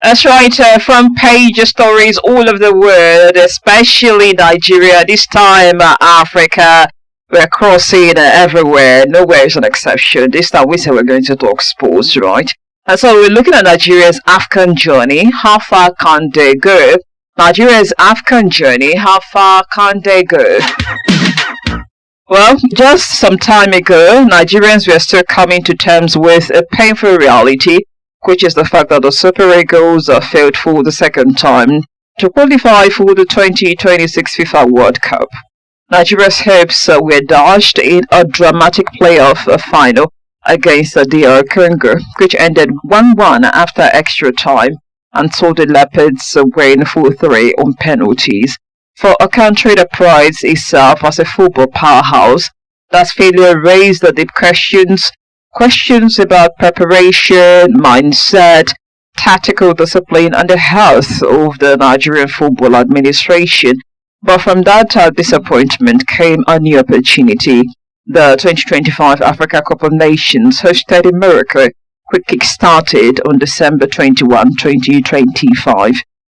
That's right, front page stories all over the world, especially Nigeria, this time Africa. We're crossing everywhere, nowhere is an exception. This time we say we're going to talk sports, right? And so we're looking at Nigeria's AFCON journey. How far can they go? Nigeria's AFCON journey, how far can they go? Well, just some time ago, Nigerians were still coming to terms with a painful reality, which is the fact that the Super Eagles failed for the second time to qualify for the 2026 FIFA World Cup. Nigeria's hopes were dashed in a dramatic playoff final against the DR Congo, which ended 1-1 after extra time and saw the Leopards win 4-3 on penalties. For a country that prides itself as a football powerhouse, that failure raised the deep questions about preparation, mindset, tactical discipline, and the health of the Nigerian football administration. But from that disappointment came a new opportunity. The 2025 Africa Cup of Nations, hosted in Morocco, quick kick-started on December 21, 2025.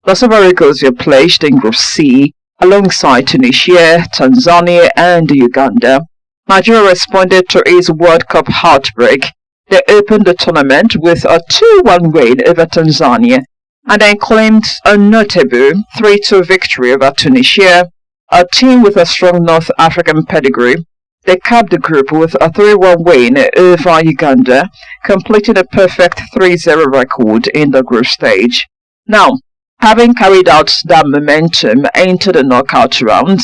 The Super Eagles were placed in Group C alongside Tunisia, Tanzania, and Uganda. Nigeria responded to its World Cup heartbreak. They opened the tournament with a 2-1 win over Tanzania and then claimed a notable 3-2 victory over Tunisia, a team with a strong North African pedigree. They capped the group with a 3-1 win over Uganda, completing a perfect 3-0 record in the group stage. Now, having carried out that momentum into the knockout round,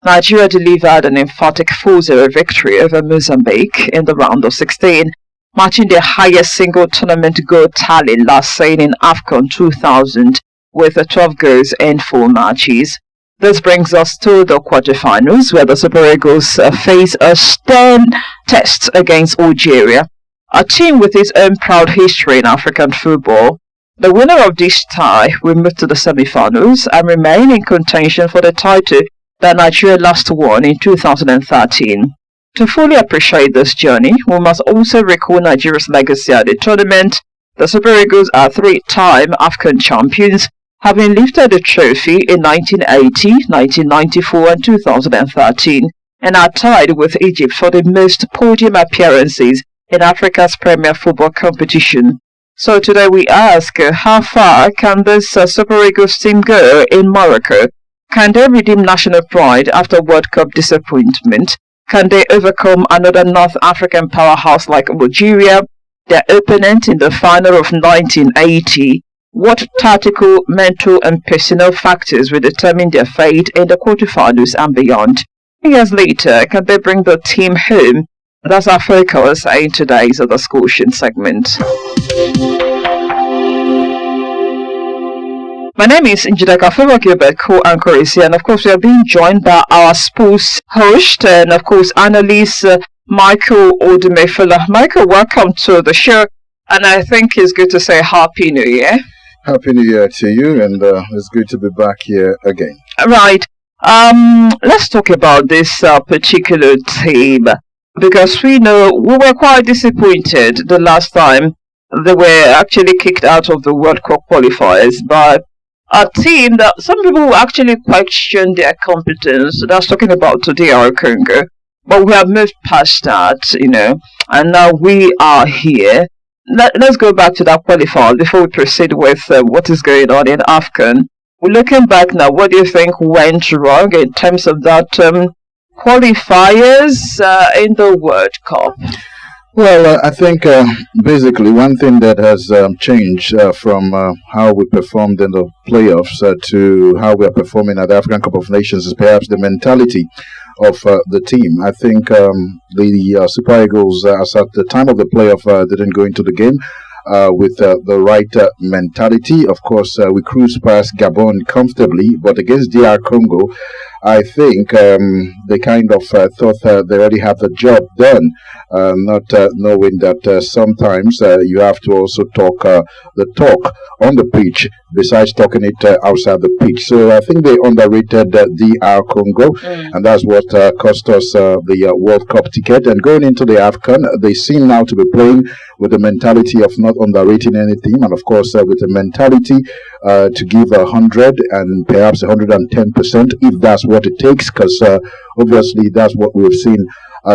Nigeria delivered an emphatic 4-0 victory over Mozambique in the round of 16, matching their highest single tournament goal tally last seen in AFCON 2000 with 12 goals in 4 matches. This brings us to the quarterfinals, where the Super Eagles face a stern test against Algeria, a team with its own proud history in African football. The winner of this tie will move to the semi-finals and remain in contention for the title that Nigeria last won in 2013. To fully appreciate this journey, we must also recall Nigeria's legacy at the tournament. The Super Eagles are 3-time AFCON champions, having lifted the trophy in 1980, 1994 and 2013, and are tied with Egypt for the most podium appearances in Africa's premier football competition. So today we ask, how far can this Super Eagles team go in Morocco? Can they redeem national pride after World Cup disappointment? Can they overcome another North African powerhouse like Algeria, their opponent in the final of 1980? What tactical, mental and personal factors will determine their fate in the quarterfinals and beyond? Years later, can they bring the team home? That's our focus in today's discussion segment. My name is Njideka, co-anchor is here, and of course we are being joined by our sports host and of course analyst Michael Odenigbo. Michael, welcome to the show, and I think it's good to say Happy New Year. Happy New Year to you, and it's good to be back here again. Right. Let's talk about this particular team, because we know we were quite disappointed the last time they were actually kicked out of the World Cup qualifiers by a team that some people actually questioned their competence. That's talking about DR Congo. But we have moved past that, and now we are here. Let's go back to that qualifier before we proceed with what is going on in AFCON. We're looking back now, what do you think went wrong in terms of that qualifiers in the World Cup? Well, I think basically one thing that has changed from how we performed in the playoffs to how we are performing at the African Cup of Nations is perhaps the mentality of the team. I think the Super Eagles, as at the time of the playoff, didn't go into the game with the right mentality. Of course, we cruised past Gabon comfortably, but against DR Congo, I think they kind of thought they already have the job done, not knowing that sometimes you have to also talk the talk on the pitch besides talking it outside the pitch. So I think they underrated DR Congo, and that's what cost us the World Cup ticket. And going into the AFCON, they seem now to be playing with the mentality of not underrating any team, and of course with the mentality to give 100 and perhaps 110% if that's what it takes, because obviously that's what we've seen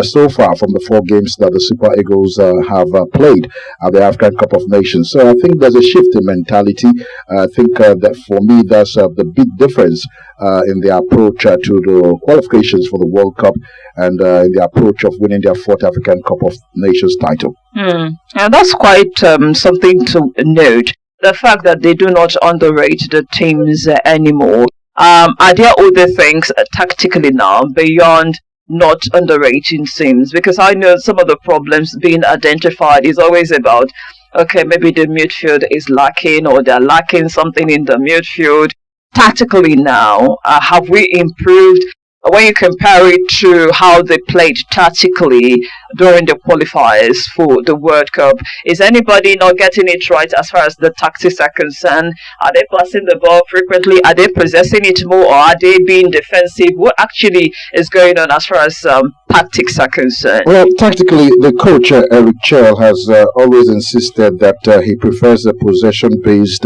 so far from the 4 games that the Super Eagles have played at the African Cup of Nations. So I think there's a shift in mentality. I think that for me that's the big difference in the approach to the qualifications for the World Cup and in the approach of winning their 4th African Cup of Nations title. And that's quite something to note. The fact that they do not underrate the teams anymore. Are there other things tactically now beyond not underrating teams? Because I know some of the problems being identified is always about, okay, maybe the midfield is lacking or they're lacking something in the midfield. Tactically now, have we improved? When you compare it to how they played tactically during the qualifiers for the World Cup, is anybody not getting it right as far as the tactics are concerned? Are they passing the ball frequently? Are they possessing it more, or are they being defensive? What actually is going on as far as tactics are concerned? Well, tactically, the coach, Eric Chelle, has always insisted that he prefers a possession-based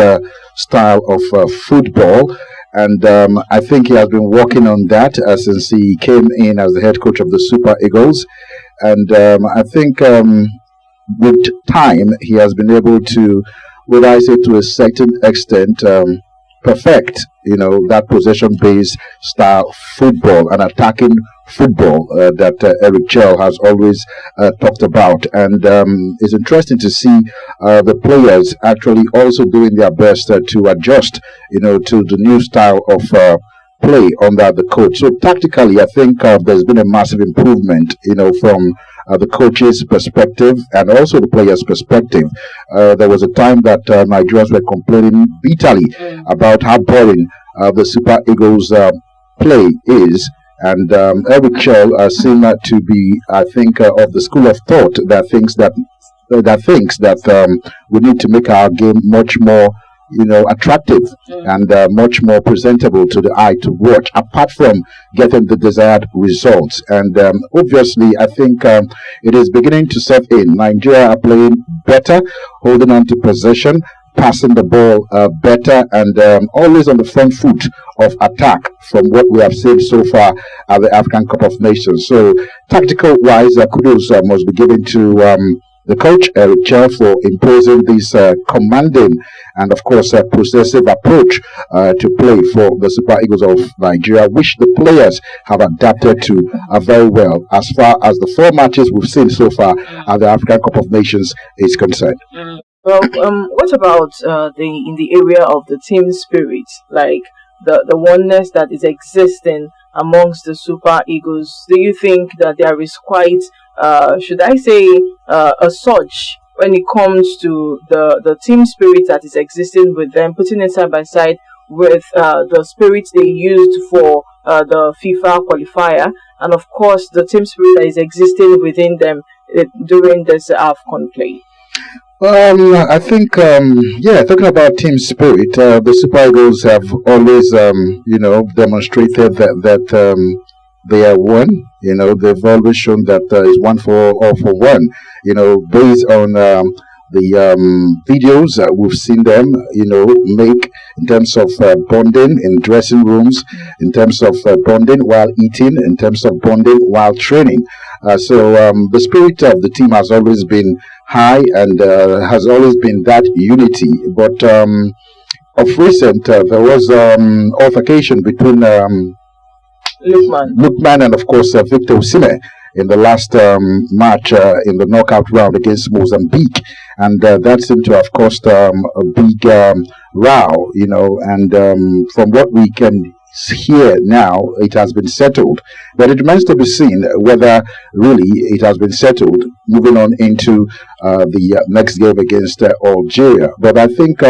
style of football. And I think he has been working on that since he came in as the head coach of the Super Eagles. And I think with time, he has been able to, would I say to a certain extent, perfect, that possession-based style football and attacking football that Eric Chelle has always talked about. And it's interesting to see the players actually also doing their best to adjust, to the new style of play under the coach. So tactically, I think there's been a massive improvement, from the coach's perspective and also the players' perspective. There was a time that Nigerians were complaining bitterly about how boring the Super Eagles play is. And Eric Chelle seemed to be, I think, of the school of thought that thinks that we need to make our game much more, attractive and much more presentable to the eye to watch, apart from getting the desired results. And obviously, I think it is beginning to set in. Nigeria are playing better, holding on to possession, passing the ball better, and always on the front foot of attack from what we have seen so far at the African Cup of Nations. So tactical wise, kudos must be given to the coach, Eric Chelle, for imposing this commanding and of course possessive approach to play for the Super Eagles of Nigeria, which the players have adapted to very well as far as the 4 matches we've seen so far at the African Cup of Nations is concerned. Well, what about in the area of the team spirit, like the oneness that is existing amongst the Super Eagles? Do you think that there is quite, should I say, a surge when it comes to the team spirit that is existing with them, putting it side by side with the spirit they used for the FIFA qualifier, and of course the team spirit that is existing within them during this AFCON play? I think, talking about team spirit, the Super Eagles have always, demonstrated that they are one. They've always shown that it's one for all for one. Based on the videos we've seen them, make in terms of bonding in dressing rooms, in terms of bonding while eating, in terms of bonding while training. So the spirit of the team has always been high and has always been that unity. But of recent, there was altercation between Lookman and of course Victor Osimhen in the last match in the knockout round against Mozambique, and that seemed to have caused a big row, and from what we can here now, it has been settled. But it remains to be seen whether really it has been settled moving on into the next game against Algeria. But I think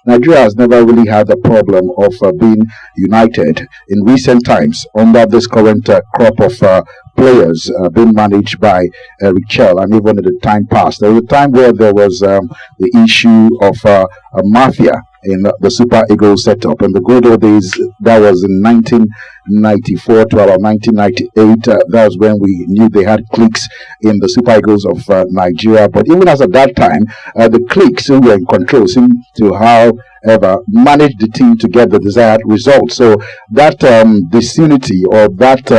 Nigeria has never really had the problem of being united in recent times under this current crop of players being managed by Eric Chelle, and even in the time past. There was a time where there was the issue of a mafia in the Super Eagles setup. In the good old days, that was in 1994 to about 1998. That was when we knew they had cliques in the Super Eagles of Nigeria. But even as at that time, the cliques who were in control seemed to, however, manage the team to get the desired result. So that disunity or that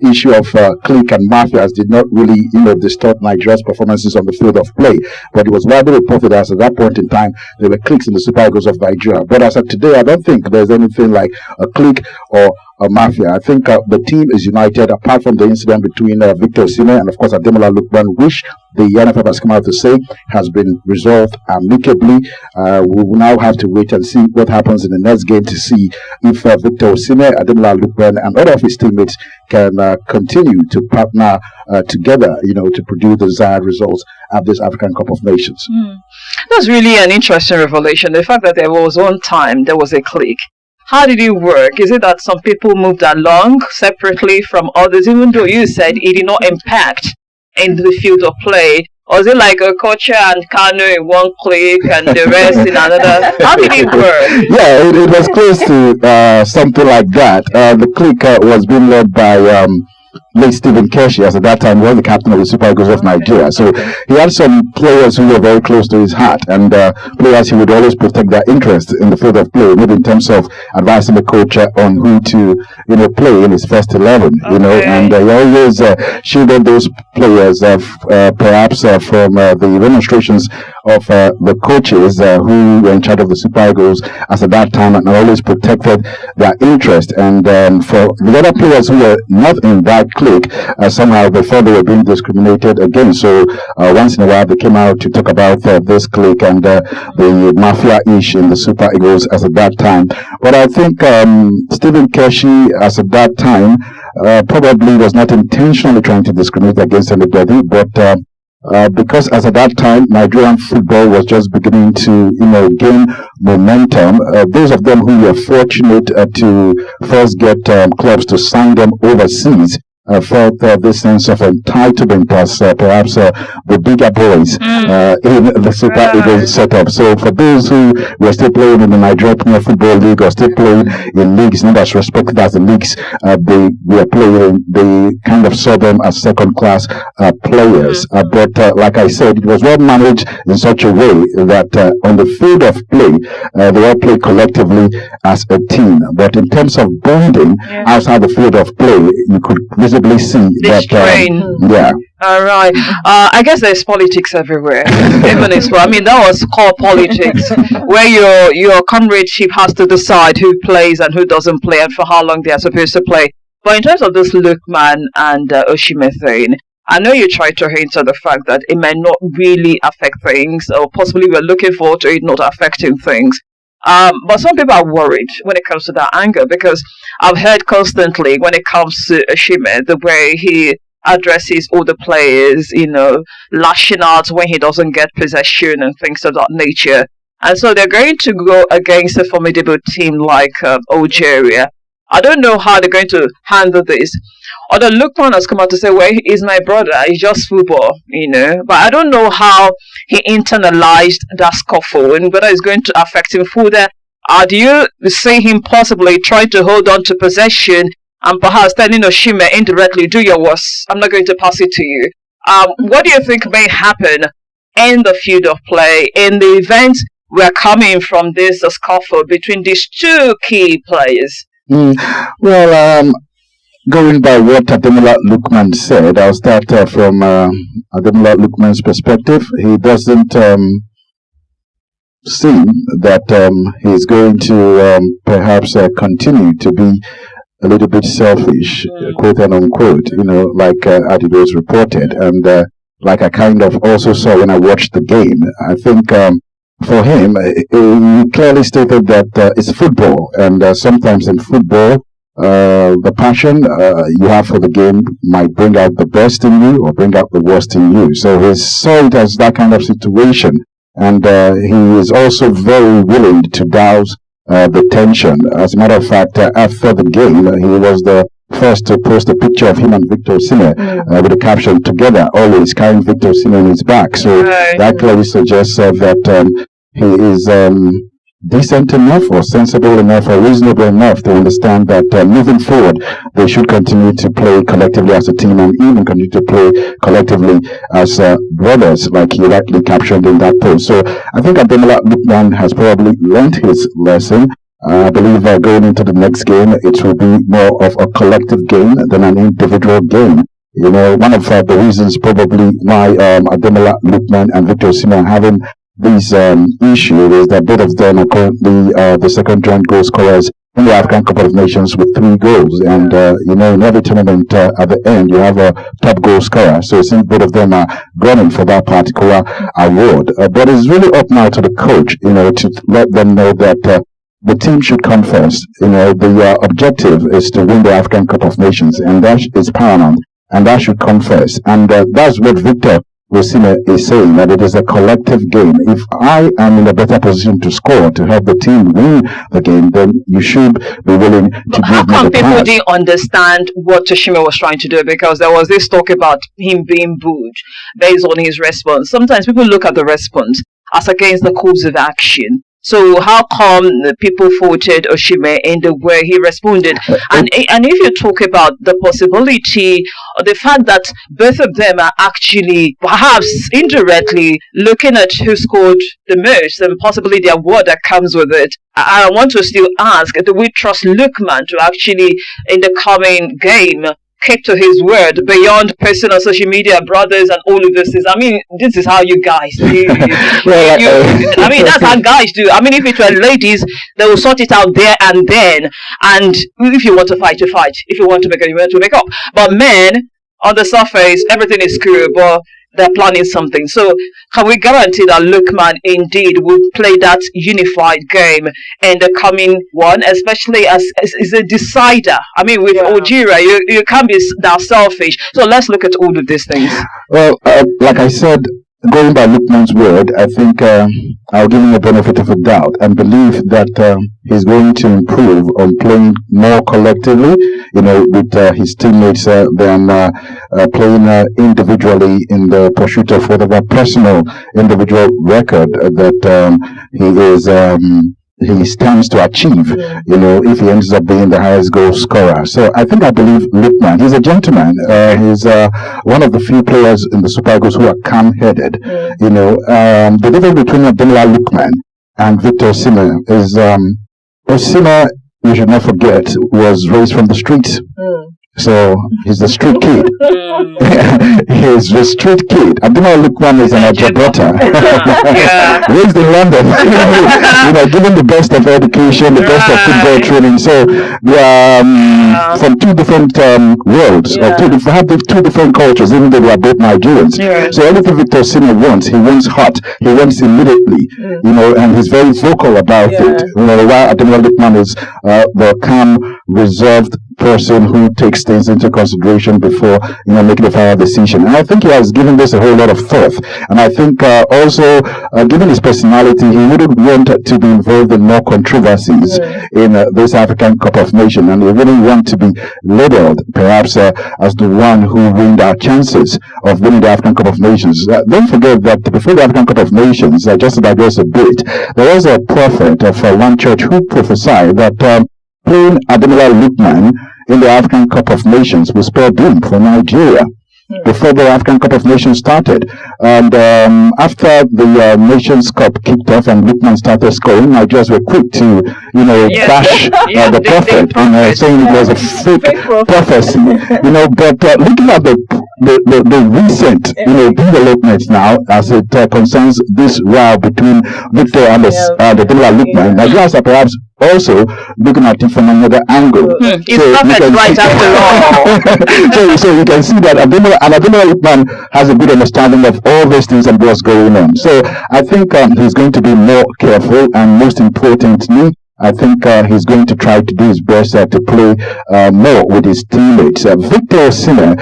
issue of clique and mafias did not really, distort Nigeria's performances on the field of play. But it was widely reported as at that point in time there were cliques in the Super Eagles of Nigeria. But as of today, I don't think there's anything like a clique or a mafia. I think the team is united, apart from the incident between Victor Osimhen and, of course, Ademola Lookman, which the NFF has come out to say has been resolved amicably. We will now have to wait and see what happens in the next game to see if Victor Osimhen, Ademola Lookman, and other of his teammates can continue to partner together, to produce the desired results at this African Cup of Nations. That's really an interesting revelation. The fact that there was one time there was a clique. How did it work? Is it that some people moved along separately from others, even though you said it did not impact in the field of play? Or is it like a Kocha and Kano in one clique and the rest in another? How did it work? Yeah, it was close to something like that. The clique was being led by late Stephen Keshi, as at that time was the captain of the Super Eagles of Nigeria. So he had some players who were very close to his heart, and players he would always protect their interest in the field of play, maybe in terms of advising the coach on who to play in his first 11. And he always shielded those players perhaps from the demonstrations of the coaches who were in charge of the Super Eagles as at that time, and always protected their interest. And for the other players who were not in that clique, somehow they thought they were being discriminated against. So once in a while they came out to talk about this clique and the mafia-ish in the Super Eagles as at that time. But I think Stephen Keshi as at that time probably was not intentionally trying to discriminate against anybody, but because as at that time Nigerian football was just beginning to gain momentum, those of them who were fortunate to first get clubs to sign them overseas felt this sense of entitlement as perhaps the bigger boys in the Super Eagles setup. So for those who were still playing in the Nigerian Premier Football League or still playing in leagues not as respected as the leagues they were playing, they kind of saw them as second-class players. But like I said, it was well managed in such a way that on the field of play, they all play collectively as a team. But in terms of bonding outside the field of play, you could visibly see this that all right. I guess there's politics everywhere. Even in sport. I mean, that was called politics, where your comradeship has to decide who plays and who doesn't play and for how long they are supposed to play. But in terms of this Lookman and Osimhen thing, I know you tried to hint at the fact that it may not really affect things, or possibly we're looking forward to it not affecting things. But some people are worried when it comes to that angle, because I've heard constantly when it comes to Osimhen, the way he addresses all the players, lashing out when he doesn't get possession and things of that nature. And so they're going to go against a formidable team like Algeria. I don't know how they're going to handle this. Although Lookman has come out to say, well, he's my brother, it's just football, But I don't know how he internalized that scuffle and whether it's going to affect him further. Do you see him possibly trying to hold on to possession and perhaps telling Osimhen indirectly, do your worst, I'm not going to pass it to you? What do you think may happen in the field of play in the event we're coming from this scuffle between these two key players? Well, going by what Ademola Lookman said, I'll start from Ademola Lookman's perspective. He doesn't seem that he's going to perhaps continue to be a little bit selfish, quote and unquote, like Adidos reported, and like I kind of also saw when I watched the game. I think for him, he clearly stated that it's football, and sometimes in football, the passion you have for the game might bring out the best in you or bring out the worst in you. So he saw it as that kind of situation, and he is also very willing to douse the tension. As a matter of fact, after the game, he was the first to post a picture of him and Victor Osimhen with the caption "Together, always," carrying Victor Osimhen on his back. So that clearly suggests that he is decent enough or sensible enough or reasonable enough to understand that moving forward they should continue to play collectively as a team and even continue to play collectively as brothers, like he rightly captioned in that post. So I think Ademola Lookman has probably learned his lesson. I believe going into the next game it will be more of a collective game than an individual game. You know, one of the reasons probably why Ademola Lookman and Victor Osimhen having this issue is that both of them are currently the second joint goal scorers in the AFCON Cup of Nations with 3 goals. And, you know, in every tournament at the end, you have a top goal scorer. So it seems both of them are gunning for that particular award. But it's really up now to the coach, you know, to let them know that the team should come first. You know, the objective is to win the AFCON Cup of Nations, and that is paramount, and that should come first. And that's what Victor Osimhen is saying, that it is a collective game. If I am in a better position to score to help the team win the game, then you should be willing to give me the How come people pass. didn't understand what Osimhen was trying to do? Because there was this talk about him being booed based on his response. Sometimes people look at the response as against the course of action. So how come the people voted Osimhen in the way he responded? And if you talk about the possibility, or the fact that both of them are actually perhaps indirectly looking at who scored the most and possibly the award that comes with it, I want to still ask, do we trust Lookman to actually, in the coming game, keep to his word beyond personal social media brothers and all of this? I mean, this is how you guys do. I mean, that's how guys do. I mean, if it were ladies, they will sort it out there and then. And if you want to fight, you fight. If you want to make up, you want to make up. But men, on the surface, everything is cool, but they're planning something. So can we guarantee that Lookman indeed will play that unified game in the coming one, especially as a decider? I mean, with Algeria, you can't be that selfish. So let's look at all of these things. Well, like I said, going by Lookman's word, I think I'll give him the benefit of a doubt and believe that he's going to improve on playing more collectively, you know, with his teammates than playing individually in the pursuit of whatever personal individual record that he stands to achieve, you know, if he ends up being the highest goal scorer. So I believe Lookman, he's a gentleman. He's one of the few players in the Super Eagles who are calm-headed. You know, the difference between Ademola Lookman and Victor Osimhen is Osimhen, we should not forget, was raised from the streets. So he's a street kid. He's a street kid. Ademola Lookman is an Ajabota. Raised in London. You know, given the best of education, the best of football training. So they are from 2 different worlds, or two different cultures, even though they are both Nigerians. So anything Victor Osimhen wants, he wants hot. He wants immediately. You know, and he's very vocal about it. You know, while Ademola Lookman is the calm, reserved person who takes things into consideration before, you know, making a final decision. And I think he has given this a whole lot of thought. And I think also, given his personality, he wouldn't want to be involved in more controversies in this African Cup of Nations, and he wouldn't want to be labeled perhaps as the one who ruined our chances of winning the African Cup of Nations. Don't forget that before the African Cup of Nations, just to digress a bit, there was a prophet of one church who prophesied that playing Ademola Lookman in the African Cup of Nations will spell doom for Nigeria before the African Cup of Nations started. And after the Nations Cup kicked off and Lookman started scoring, Nigerians were quick to, you know, bash the prophet, you know, saying it was a fake prophecy. You know, but looking at the recent, you know, developments now as it concerns this row between Victor and the Ademola Lookman, Nigerians are perhaps also looking at it from another angle. It's perfect right after all. So you can see that Ademola Lookman has a good understanding of all these things and what's going on. So I think he's going to be more careful, and most importantly, I think he's going to try to do his best to play more with his teammates. Victor Osimhen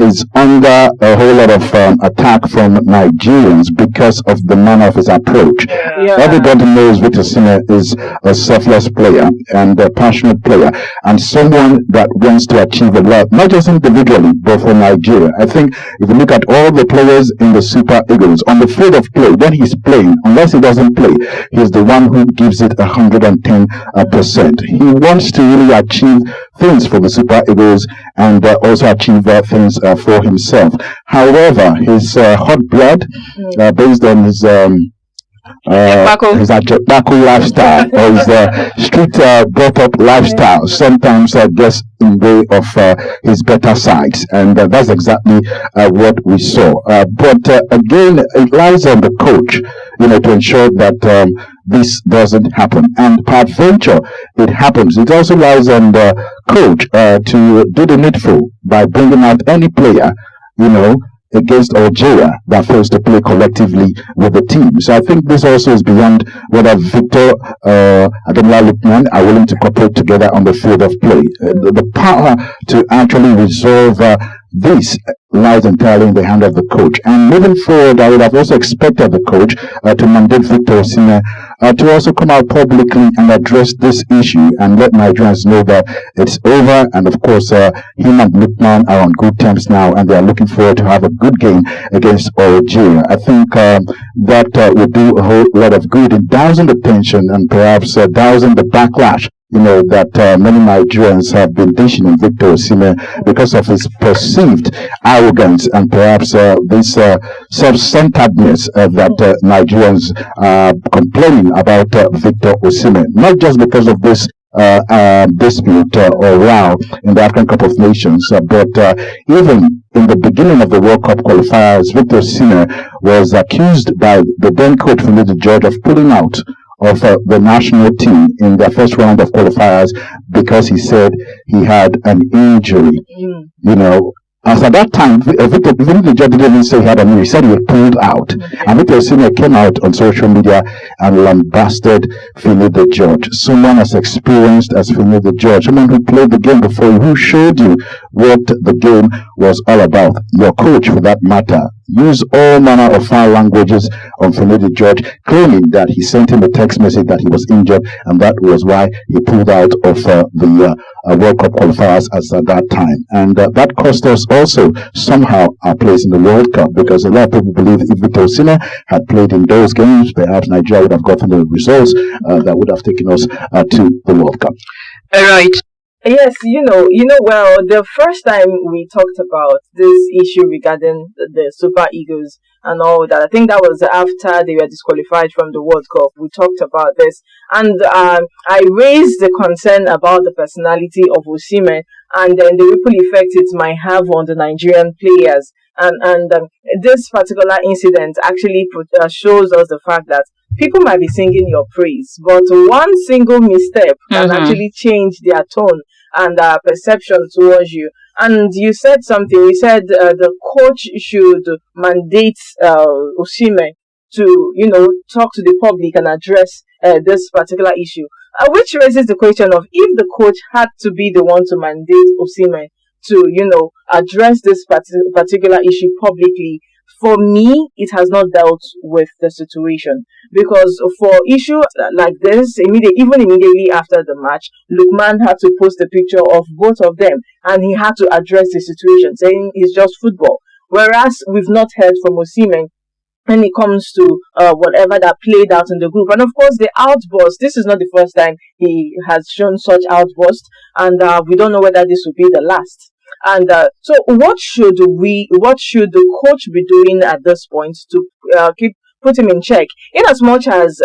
is under a whole lot of attack from Nigerians because of the manner of his approach. Yeah. Everybody knows Victor Osimhen is a selfless player and a passionate player and someone that wants to achieve a lot, not just individually, but for Nigeria. I think if you look at all the players in the Super Eagles, on the field of play, when he's playing, unless he doesn't play, he's the one who gives it 110%. He wants to really achieve things for the Super Eagles and also achieve things for himself. However, his hot blood, based on his Ajekbako lifestyle or his street brought up lifestyle sometimes gets in the way of his better sides, and that's exactly what we saw. But again, it lies on the coach, to ensure that this doesn't happen. And peradventure, it happens. It also lies on the coach to do the needful by bringing out any player, against Algeria that fails to play collectively with the team. So I think this also is beyond whether Victor Lookman are willing to cooperate together on the field of play. The power to actually resolve this lies entirely in the hand of the coach. And moving forward, I would have also expected the coach to mandate Victor Osimhen to also come out publicly and address this issue and let Nigerians know that it's over. And of course, him and Lookman are on good terms now, and they are looking forward to have a good game against Algeria. I think that would do a whole lot of good in dousing the tension and perhaps dousing the backlash that many Nigerians have been dishing on Victor Osimhen because of his perceived arrogance and perhaps this self-centeredness that Nigerians are complaining about Victor Osimhen. Not just because of this dispute or row in the AFCON Cup of Nations, but even in the beginning of the World Cup qualifiers, Victor Osimhen was accused by the then coach Finidi George of pulling out of the national team in their first round of qualifiers because he said he had an injury. As at that time, Victor didn't even say he had an injury. He said he had pulled out. And Victor Osimhen came out on social media and lambasted Finidi George. Someone as experienced as Finidi George, someone who played the game before you, who showed you what the game was all about. Your coach, for that matter, used all manner of foul languages on Finidi George, claiming that he sent him a text message that he was injured, and that was why he pulled out of the World Cup qualifiers at that time. And that cost us also somehow our place in the World Cup, because a lot of people believe if Victor Osimhen had played in those games, perhaps Nigeria would have gotten the results that would have taken us to the World Cup. All right. Yes, well, the first time we talked about this issue regarding the Super Eagles and all that, I think that was after they were disqualified from the World Cup. We talked about this, and I raised the concern about the personality of Osimhen and then the ripple effect it might have on the Nigerian players. And this particular incident actually shows us the fact that people might be singing your praise, but one single misstep can actually change their tone and perception towards you. And you said something. You said the coach should mandate Osimhen to, talk to the public and address this particular issue, which raises the question of if the coach had to be the one to mandate Osimhen to, address this particular issue publicly. For me, it has not dealt with the situation, because for issues like this, immediately after the match, Lookman had to post a picture of both of them, and he had to address the situation, saying it's just football. Whereas we've not heard from Osimhen when it comes to whatever that played out in the group. And of course, the outburst, this is not the first time he has shown such outburst, and we don't know whether this will be the last. And so what should the coach be doing at this point to put him in check, in as much as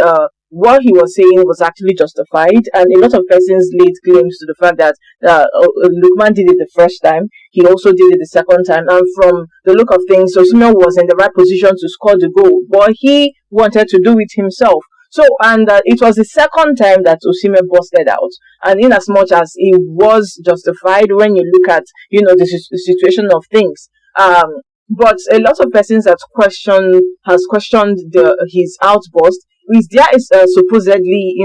what he was saying was actually justified, and a lot of persons laid claims to the fact that Lookman did it the first time, he also did it the second time, and from the look of things, Osimhen was in the right position to score the goal, but he wanted to do it himself. So, and it was the second time that Osimhen busted out. And in as much as it was justified when you look at, the situation of things. But a lot of persons has questioned his outburst, is there supposedly,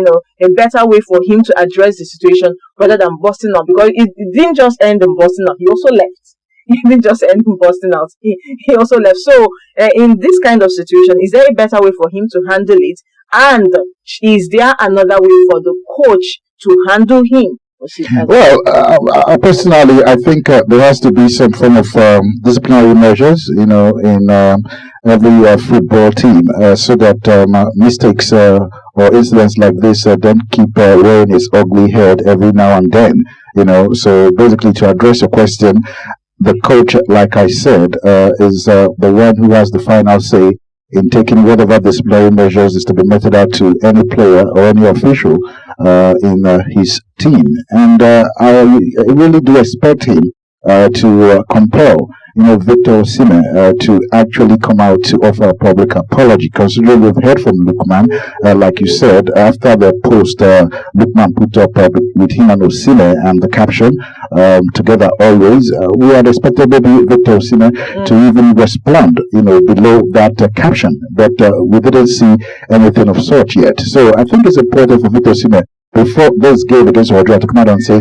a better way for him to address the situation rather than busting out? Because it didn't just end in busting out, he also left. He didn't just end in busting out, he also left. So in this kind of situation, is there a better way for him to handle it? And is there another way for the coach to handle him? Well, personally, I think there has to be some form of disciplinary measures, in every football team, so that mistakes or incidents like this don't keep rearing its ugly head every now and then. So basically, to address your question, the coach, like I said, is the one who has the final say in taking whatever disciplinary measures is to be meted out to any player or any official in his team. And I really do expect him to compel Victor Osimhen to actually come out to offer a public apology, considering we've heard from Lookman, like you said, after the post Lookman put up with him and Osimhen and the caption, together always, we had expected maybe Victor Osimhen to even respond, below that caption, but we didn't see anything of such yet. So I think it's important for Victor Osimhen, before this game against Algeria, to come out and say,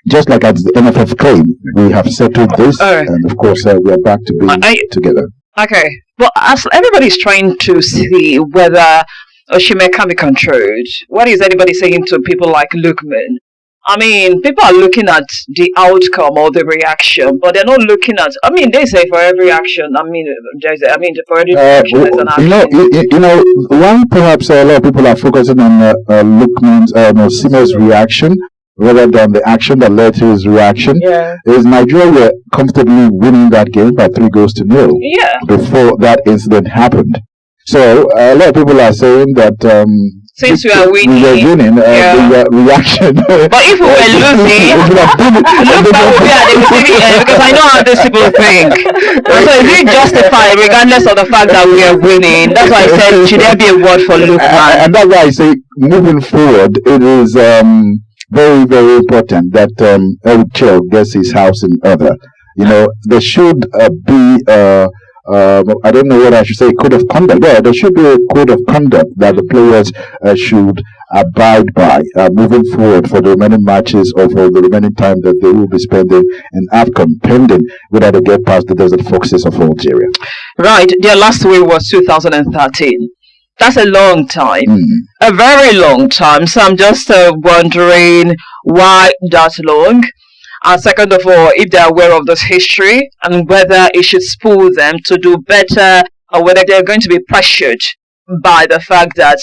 just like at the NFF claim, we have settled this, and of course we are back to being together. Okay, well, as everybody's trying to see whether Osimhen can be controlled, what is anybody saying to people like Lookman? I mean, people are looking at the outcome or the reaction, but they're not looking at. I mean, they say for every action. For every reaction, there's an action. Why perhaps a lot of people are focusing on Lookman's Osimhen's reaction rather than the action that led to his reaction, is Nigeria were comfortably winning that game by 3-0 before that incident happened. So a lot of people are saying that since we are winning, the reaction. But if we were losing, look back we are the beginning, because I know how these people think. So is it justified regardless of the fact that we are winning? That's why I said, should there be a word for Lookman? And that's why I say, moving forward, it is very, very important that Eric Chelle gets his house in order. There should be I don't know what I should say, code of conduct. Yeah, there should be a code of conduct that the players should abide by moving forward for the remaining matches or for the remaining time that they will be spending in AFCON, pending whether they get past the Desert Foxes of Algeria. Right, their last win was 2013. That's a long time, a very long time. So I'm just wondering why that long. And second of all, if they're aware of this history and whether it should spool them to do better, or whether they're going to be pressured by the fact that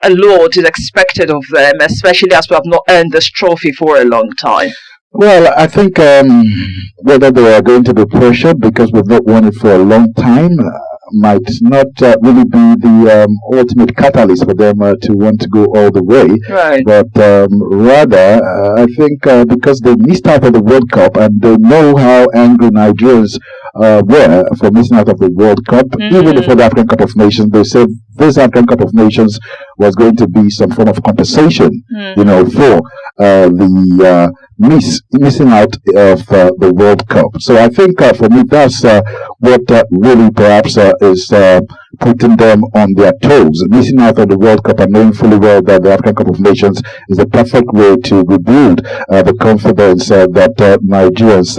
a lot is expected of them, especially as we have not earned this trophy for a long time. Well, I think whether they are going to be pressured because we've not won it for a long time might not really be the ultimate catalyst for them to want to go all the way. Right. But rather, I think because they missed out on the World Cup and they know how angry Nigerians were for missing out of the World Cup, even before the African Cup of Nations, they said this African Cup of Nations was going to be some form of compensation, for the missing out of the World Cup. So I think for me, that's what really perhaps is putting them on their toes. Missing out on the World Cup and knowing fully well that the African Cup of Nations is the perfect way to rebuild the confidence that Nigerians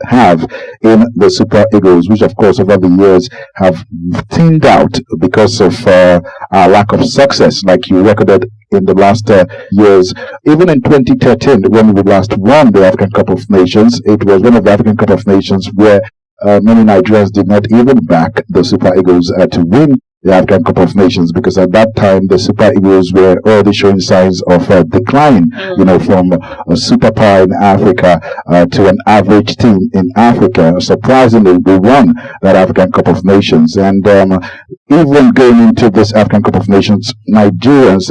have in the Super Eagles, which of course over the years have thinned out because of our lack of success, like you recorded in the last years. Even in 2013, when we last won the African Cup of Nations, it was one of the African Cup of Nations where many Nigerians did not even back the Super Eagles to win the African Cup of Nations, because at that time the Super Eagles were already showing signs of decline, from a superpower in Africa to an average team in Africa. Surprisingly, we won that African Cup of Nations, and even going into this African Cup of Nations, Nigerians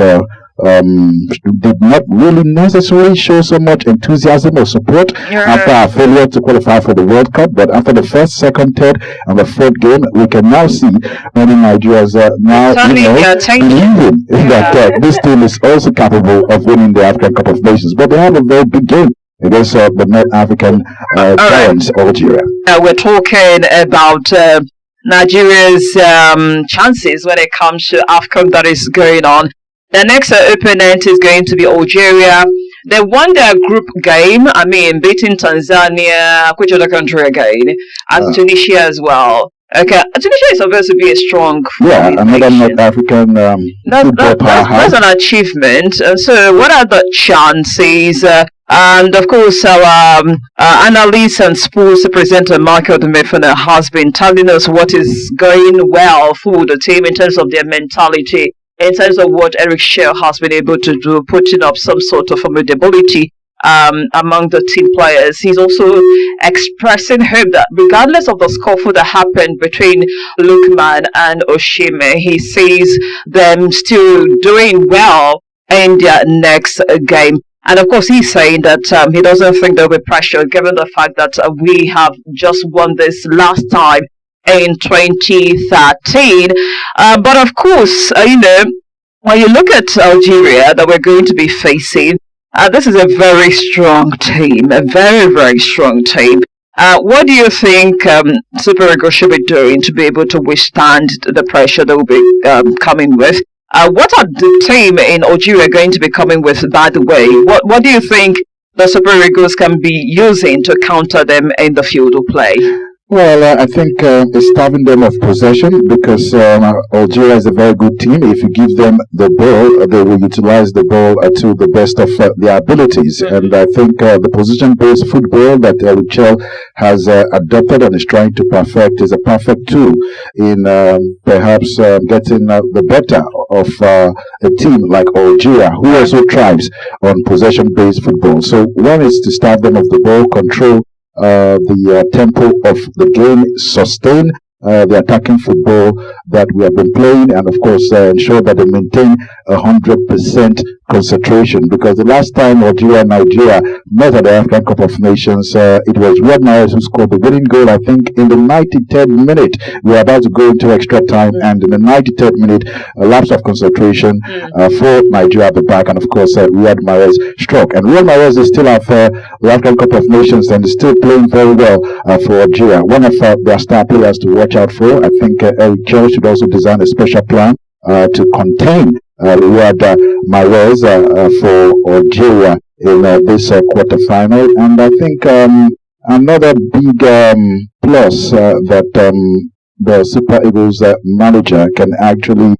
did not really necessarily show so much enthusiasm or support after our failure to qualify for the World Cup. But after the first, second, third, and the fourth game, we can now see many Nigerians now believing that this team is also capable of winning the African Cup of Nations. But they have a very big game against the North African giants, Algeria. We're talking about Nigeria's chances when it comes to AFCON that is going on. The next opponent is going to be Algeria. They won their group game, beating Tanzania, which other country again, and Tunisia as well. Okay, Tunisia is supposed to be a strong another North African that's an achievement. And so, what are the chances? And of course, our analyst and sports presenter Michael Demefuna has been telling us what is going well for the team in terms of their mentality, in terms of what Eric Chelle has been able to do, putting up some sort of formidability among the team players. He's also expressing hope that regardless of the scuffle that happened between Lookman and Osimhen, he sees them still doing well in their next game. And of course, he's saying that he doesn't think there'll be pressure given the fact that we have just won this last time in 2013. But of course, when you look at Algeria that we're going to be facing, this is a very strong team, a very, very strong team. What do you think Super Eagles should be doing to be able to withstand the pressure that will be coming with? What are the team in Algeria going to be coming with, by the way? What do you think the Super Eagles can be using to counter them in the field of play? Well, I think it's starving them of possession because Algeria is a very good team. If you give them the ball, they will utilize the ball to the best of their abilities. And I think the position-based football that Eric Chelle has adopted and is trying to perfect is a perfect tool in perhaps getting the better of a team like Algeria, who also thrives on possession-based football. So one is to starve them of the ball, control the tempo of the game, sustain the attacking football that we have been playing, and of course ensure that they maintain 100% concentration, because the last time Algeria and Nigeria met at the AFCON Cup of Nations, it was Riyad Mahrez who scored the winning goal, I think, in the 93rd minute. We were about to go into extra time, and in the 93rd minute, a lapse of concentration for Nigeria at the back, and of course, Riyad Mahrez struck. And Riyad Mahrez is still at the AFCON Cup of Nations and is still playing very well for Algeria. One of their star players to watch out for. I think Eric Chelle should also design a special plan to contain Riyad Mahrez for Algeria in this quarterfinal. And I think another big plus that the Super Eagles manager can actually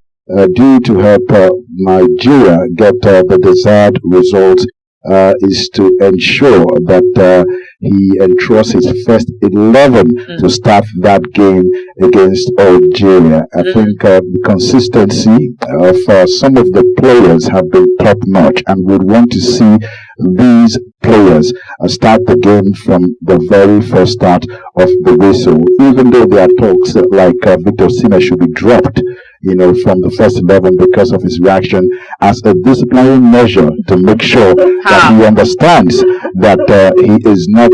do to help Nigeria get the desired results is to ensure that he entrusts his first 11 to start that game against Algeria. I think the consistency of some of the players have been top notch, and would want to see these players start the game from the very first start of the whistle, even though there are talks like Victor Osimhen should be dropped, from the first 11 because of his reaction, as a disciplinary measure to make sure that he understands that he is not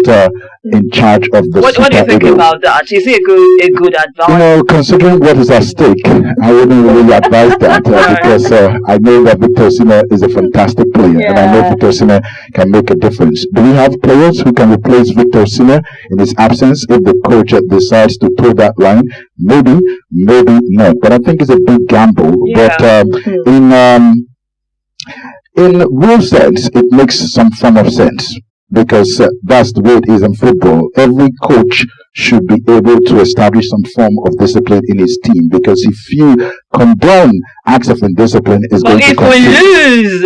in charge of the What do you think about that? Is it a good advice? Considering what is at stake, I wouldn't really advise that because I know that Victor Osimhen is a fantastic player, and I know Victor Osimhen can make a difference. Do we have players who can replace Victor Osimhen in his absence if the coach decides to pull that line? Maybe, maybe not. But I think it's a big gamble. Yeah. But in real sense, it makes some form of sense, because that's the way it is in football. Every coach should be able to establish some form of discipline in his team, because if you condone acts of indiscipline, is going to conflict. If we lose,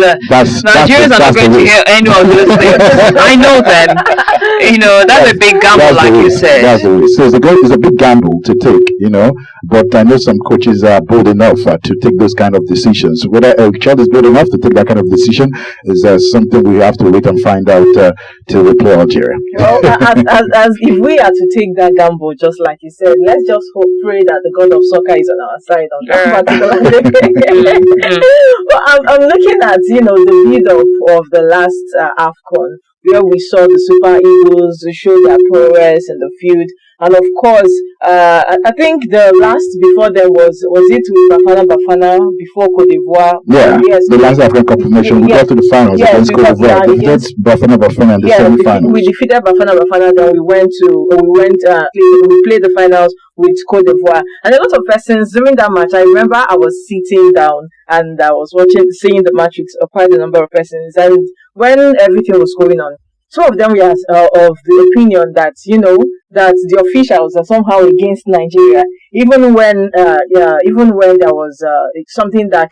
Nigerians are not going to hear any of those things. I know them. That's a big gamble, like you said. That's the way. So it's a big gamble to take, but I know some coaches are bold enough to take those kind of decisions. Whether Eric Chelle is bold enough to take that kind of decision is something we have to wait and find out till we play Algeria. Well, as if we are to take that gamble, just like you said, let's just pray that the God of soccer is on our side on that particular day. But I'm looking at the build up of the last AFCON. where we saw the Super Eagles show their prowess in the field. And of course, I think the last before there was it with Bafana before Cote d'Ivoire? Yeah, yes, the last African Cup of Nations. We got to the finals against Cote d'Ivoire. Defeated Bafana in the semi-finals. We defeated Bafana. Then we played the finals with Cote d'Ivoire. And a lot of persons during that match, I remember I was sitting down and I was seeing the match with quite a number of persons. And when everything was going on, some of them were of the opinion that, that the officials are somehow against Nigeria, even when there was something that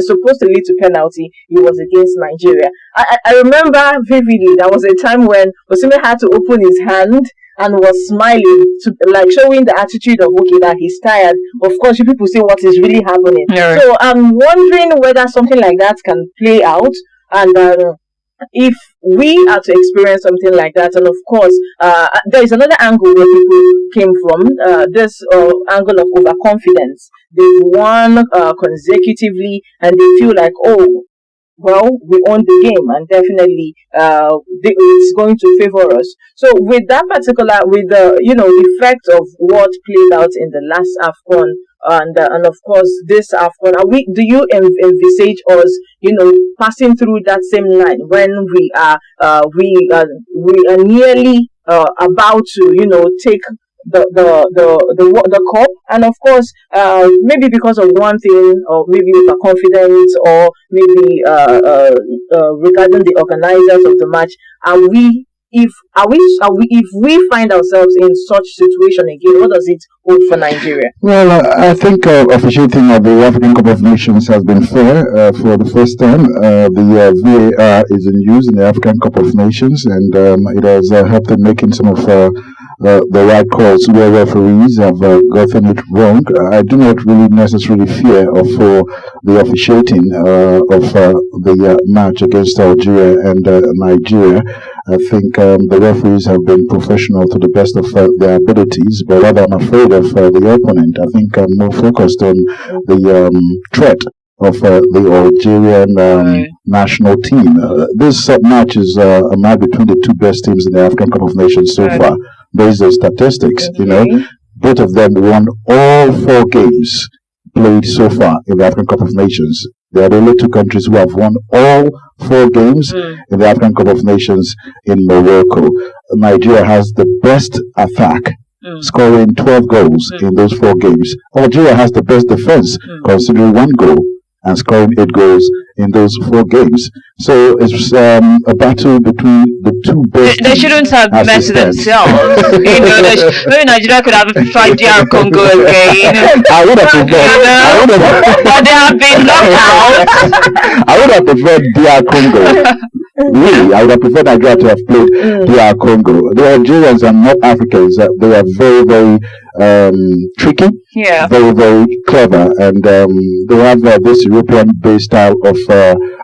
supposed to lead to penalty, it was against Nigeria. I remember vividly, there was a time when Osimhen had to open his hand and was smiling, showing the attitude of, okay, that he's tired. Of course, you people see what is really happening. Yeah. So I'm wondering whether something like that can play out, and if we are to experience something like that. And of course, there is another angle where people came from, this angle of overconfidence. They've won consecutively and they feel like, oh, well, we own the game and definitely it's going to favor us. So with that particular, with the effect of what played out in the last AFCON, and of course this AFCON, do you envisage us passing through that same line when we are nearly about to take the cup? And of course, maybe because of one thing, or maybe with confidence, or maybe regarding the organizers of the match, if we find ourselves in such situation again, what does it hold for Nigeria? Well, I think officiating of the African Cup of Nations has been fair for the first time. The VAR is in use in the African Cup of Nations, and it has helped in making some of the right calls where referees have gotten it wrong. I do not really necessarily fear for the officiating of the match against Algeria and Nigeria. I think the referees have been professional to the best of their abilities, but rather I'm afraid of the opponent. I think I'm more focused on the threat of the Algerian national team. This match is a match between the two best teams in the African Cup of Nations so far. Based on statistics, both of them won all 4 games played so far in the African Cup of Nations. They are the only 2 countries who have won all 4 games in the African Cup of Nations in Morocco. Nigeria has the best attack, scoring 12 goals in those 4 games. Algeria has the best defense, considering 1 goal and scoring 8 goals in those 4 games. So it's a battle between the 2 best. They shouldn't have messed themselves. Maybe Nigeria could have tried DR Congo again. I would have preferred. But they have been knocked out. I would have preferred DR Congo. Really, I would have preferred Nigeria to have played DR Congo. The Algerians and North Africans, they are very, very tricky, very, very clever, and they have this European-based style of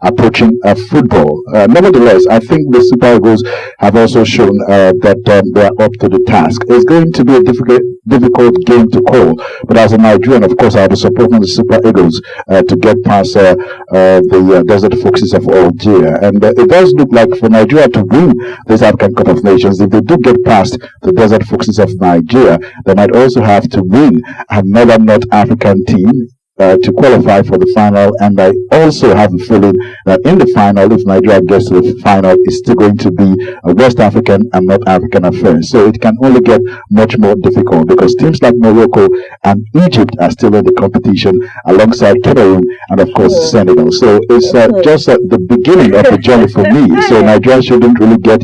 approaching football. Nevertheless, I think the Super Eagles have also shown that they are up to the task. It's going to be a difficult game to call, but as a Nigerian, of course, I'll be supporting the Super Eagles to get past the Desert Foxes of Algeria. And it does look like for Nigeria to win this African Cup of Nations, if they do get past the Desert Foxes of Nigeria, they might also have to win another North African team to qualify for the final. And I also have a feeling that in the final, if Nigeria gets to the final, it's still going to be a West African and North African affair. So it can only get much more difficult because teams like Morocco and Egypt are still in the competition alongside Cameroon and of course Senegal. So it's just the beginning of the journey for me. So Nigeria shouldn't really get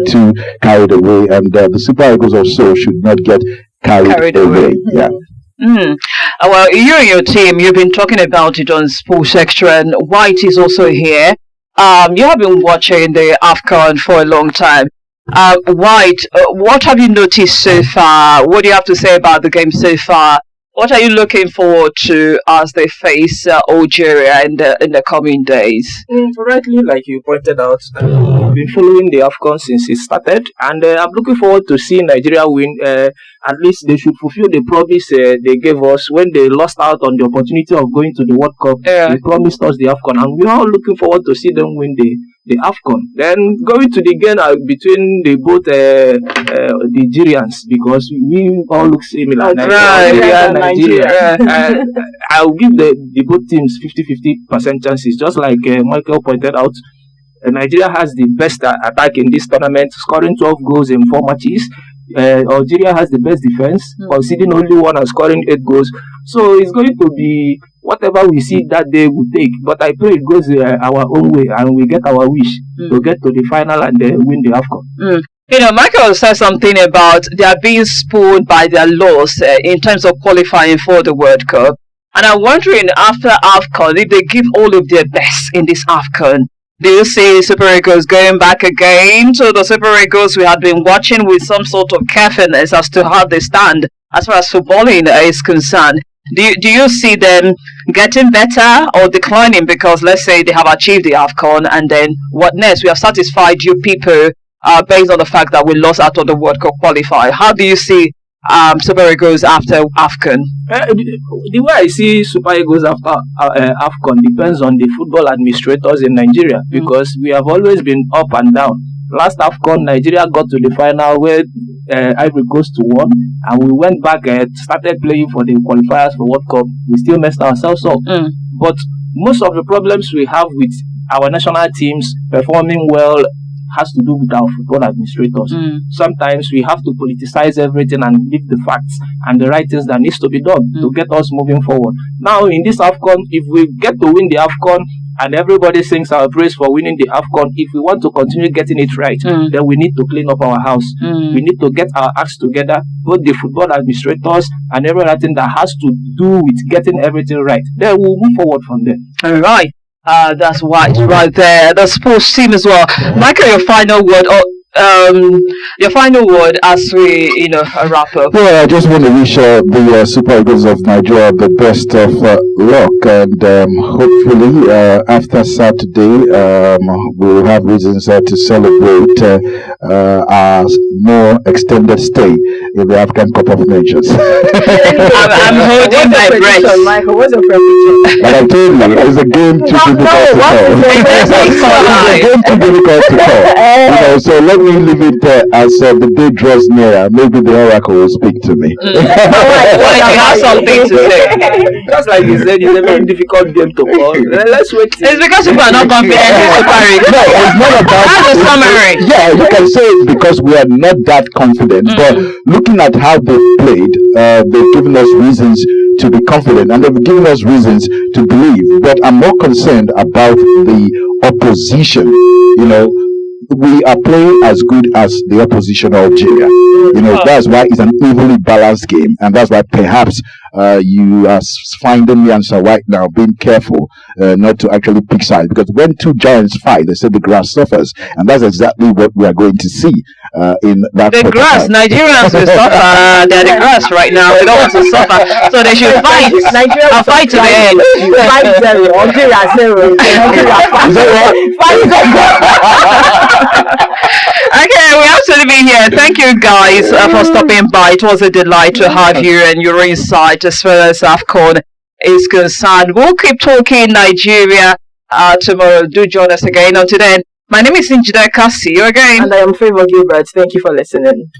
too carried away, and the Super Eagles also should not get carried away. Yeah. Well, you and your team, you've been talking about it on Sports Extra, and White is also here. You have been watching the AFCON for a long time. White, what have you noticed so far? What do you have to say about the game so far? What are you looking forward to as they face Algeria in the coming days? Rightly, like you pointed out, I've been following the AFCON since it started, and I'm looking forward to seeing Nigeria win. At least they should fulfill the promise they gave us when they lost out on the opportunity of going to the World Cup. They promised us the AFCON, and we are all looking forward to see them win the the AFCON. Then going to the game between the both Nigerians, because we all look similar. Nigeria. I'll give the both teams 50-50% chances, just like Michael pointed out. Nigeria has the best attack in this tournament, scoring 12 goals in 4 matches. Algeria has the best defense, conceding only 1 and scoring 8 goals. So it's going to be whatever we see that day will take. But I pray it goes our own way and we get our wish to get to the final and win the AFCON. You know, Michael said something about they are being spoiled by their loss in terms of qualifying for the World Cup. And I'm wondering, after AFCON, if they give all of their best in this AFCON, do you see Super Eagles going back again to the Super Eagles we had been watching with some sort of carefulness as to how they stand as far as footballing is concerned? Do you see them getting better or declining because, let's say, they have achieved the AFCON and then what next? We have satisfied you people based on the fact that we lost out on the World Cup qualifier. How do you see Super Eagles after AFCON? The way I see Super Eagles after AFCON depends on the football administrators in Nigeria, because we have always been up and down. Last AFCON, Nigeria got to the final where Ivory Coast won, and we went back and started playing for the qualifiers for World Cup. We still messed ourselves up. But most of the problems we have with our national teams performing well has to do with our football administrators. Sometimes we have to politicize everything and leave the facts and the right things that needs to be done to get us moving forward. Now, in this AFCON, if we get to win the AFCON and everybody sings our praise for winning the AFCON, if we want to continue getting it right, then we need to clean up our house. We need to get our acts together, both the football administrators and everything that has to do with getting everything right. Then we'll move forward from there. All right. That's right there. The sports team as well. Michael, your final word, as we, wrap up. Well, I just want to wish the Super Eagles of Nigeria the best of luck, and hopefully after Saturday we'll have reasons to celebrate our more extended stay in the AFCON Cup of Nations. I'm holding my breath. Michael, what's your prediction? But I told you, it's a game too difficult to call. It's a game too difficult to call. So let me leave it as the day draws nearer. Maybe the oracle will speak to me. You have something to say. Just like you said, it's a very difficult game to call. Let's wait. It's because people are not confident in Super Eagles. No, it's not about. That's the summary. Yeah, you can say it's because we are not that confident. But looking at how they've played, they've given us reasons to be confident, and they've given us reasons to believe. But I'm more concerned about the opposition. We are playing as good as the opposition Algeria. That's why it's an evenly balanced game, and that's why perhaps you are finding the answer right now, being careful not to actually pick sides, because when two giants fight, they say the grass suffers, and that's exactly what we are going to see in that. The grass, Nigerians will suffer. They're the grass right now. They don't want to suffer, so they should fight. Nigeria fight to the end. 5-0, Algeria 0. Is that right? Okay, we have to be here. Thank you guys for stopping by. It was a delight to have you and your insight as far as AFCON is concerned. We'll keep talking Nigeria tomorrow. Do join us again. Until then, my name is Njideka. See you again. And I am Favor Gilbert. Thank you for listening.